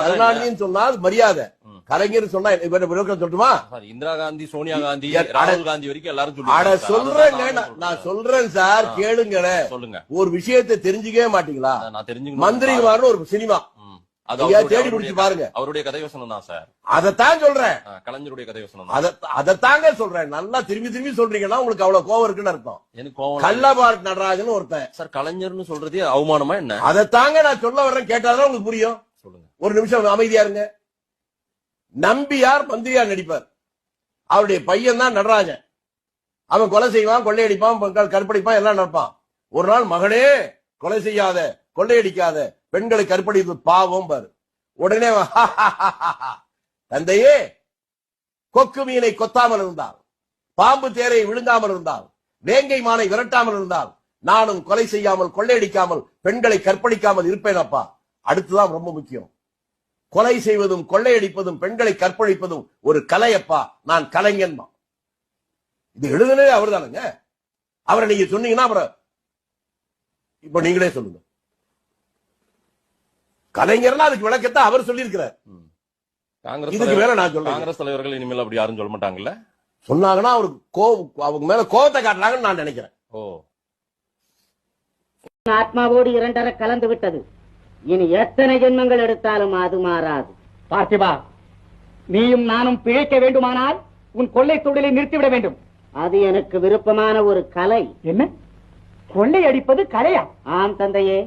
கருணாநிதினு சொன்னா மரியாதை, கலைஞர் சொன்னா சொல்லட்டுமா? இந்திரா காந்தி, சோனியா காந்தி, ராகுல் காந்தி வரைக்கும் எல்லாரும் சொல்றேங்க. நான் சொல்றேன் சார், கேளுங்களேன். சொல்லுங்க. ஒரு விஷயத்தை தெரிஞ்சுக்கவே மாட்டீங்களா? நான் தெரிஞ்சு மந்திரிமார்னு ஒரு சினிமா தேடி பிடிச்சு பாருங்க. அவருடைய கதையோசனம் தான் சார். அதைத்தான் சொல்றேன். கலைஞருடைய கதையோசனம். அதைத்தாங்க சொல்றேன். நல்லா திரும்பி திரும்பி சொல்றீங்கன்னா உங்களுக்கு அவ்வளவு கோவம் இருக்குன்னு அர்த்தம். எனக்கு கோவம். கள்ளபாட் நடராஜன் ஒருத்தன் சார் கலைஞர்னு சொல்றதே அவமானமா என்ன? அதைத்தாங்க நான் சொல்ல வர்றேன். கேட்டாதான் உங்களுக்கு புரியும். சொல்லுங்க. ஒரு நிமிஷம் அமைதியா இருங்க. நம்பியார் மந்திரியா நடிப்பார். அவருடைய பையன் தான் நடராஜன். அவன் கொலை செய்வான், கொள்ளையடிப்பான், கற்பழிப்பான், எல்லாம் நடப்பான். ஒரு நாள் மகனே கொலை செய்யாத, கொள்ளையடிக்காத, பெண்களை கற்பழிப்பு பாவம் பாரு. உடனே தந்தையே கொக்கு மீனை கொத்தாமல் இருந்தால், பாம்பு தேரை விழுங்காமல் இருந்தால், வேங்கை மானை விரட்டாமல் இருந்தால் நானும் கொலை செய்யாமல், கொள்ளையடிக்காமல், பெண்களை கற்பழிக்காமல் இருப்பேன் அப்பா. அடுத்துதான் ரொம்ப முக்கியம். கொலை செய்வதும் கொள்ளையடிப்பதும் பெண்களை கற்பழிப்பதும் ஒரு கலையப்பா, நான் கலைஞன். இது எழுதுனதே அவர் தானுங்க. அவரை நீங்க சொன்னீங்கன்னா அப்புறம் இப்ப நீங்களே சொல்லுங்க. கலைஞர்னா அதுக்கு விளக்கத்தை அவர் சொல்லியிருக்கிறார். இதுக்கு மேல நான் சொல்றேன். காங்கிரஸ் தலைவர்கள் இனிமேல் அப்படி யாரும் சொல்ல மாட்டாங்கல்ல. சொன்னாங்கன்னா அவருக்கு அவங்க மேல கோபத்தை காட்டுறாங்கன்னு நான் நினைக்கிறேன். ஆத்மாவோடு இரண்டரை கலந்து விட்டது. இனி எத்தனை ஜென்மங்கள் எடுத்தாலும் அது மாறாது. பார்த்திபா, நீயும் நானும் பிழைக்க வேண்டுமானால் உன் கொள்ளை தொழிலை நிறுத்திவிட வேண்டும். அது எனக்கு விருப்பமான ஒரு கலை. என்ன, கொள்ளை அடிப்பது கலையா? ஆம் தந்தையே,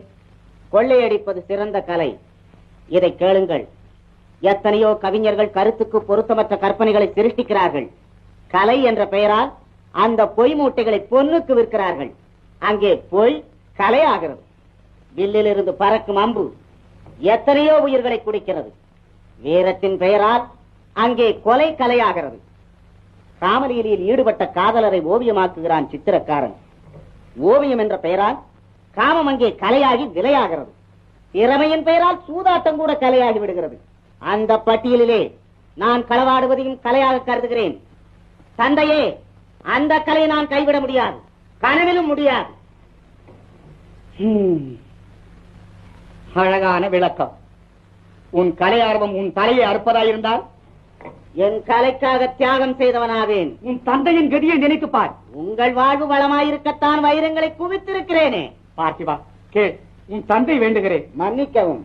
கொள்ளையடிப்பது சிறந்த கலை. இதை கேளுங்கள். எத்தனையோ கவிஞர்கள் கருத்துக்கு பொருத்தமற்ற கற்பனைகளை சிருஷ்டிக்கிறார்கள். கலை என்ற பெயரால் அந்த பொய் மூட்டைகளை பொன்னுக்கு விற்கிறார்கள். அங்கே பொய் கலையாகிறது. வில்லில் இருந்து பறக்கும் அம்பு எத்தனையோ உயிர்களை குடிக்கிறது. வீரத்தின் பெயரால் அங்கே கொலை கலையாகிறது. காமலீலையில் ஈடுபட்ட காதலரை ஓவியமாக்குகிறான் சித்திரக்காரன். ஓவியம் என்ற பெயரால் காமம் அங்கே கலையாகி விலையாகிறது. திறமையின் பெயரால் சூதாட்டம் கூட கலையாகி விடுகிறது. அந்த பட்டியலிலே நான் களவாடுவதையும் கலையாக கருதுகிறேன். தந்தையே, அந்த கலையை நான் கைவிட முடியாது, கனவிலும் முடியாது. அழகான விளக்கம். உன் கலை ஆர்வம் உன் தலையை அறுப்பதாயிருந்தால் என் கலைக்காக தியாகம் செய்தவனாவேன். உன் தந்தையின் கதியை நினைத்து பார். உங்கள் வாழ்வு வளமாயிருக்கத்தான் வைரங்களை குவித்திருக்கிறேனே. பார்த்திபா, கே, உன் தந்தை வேண்டுகிறேன். மன்னிக்கவும்.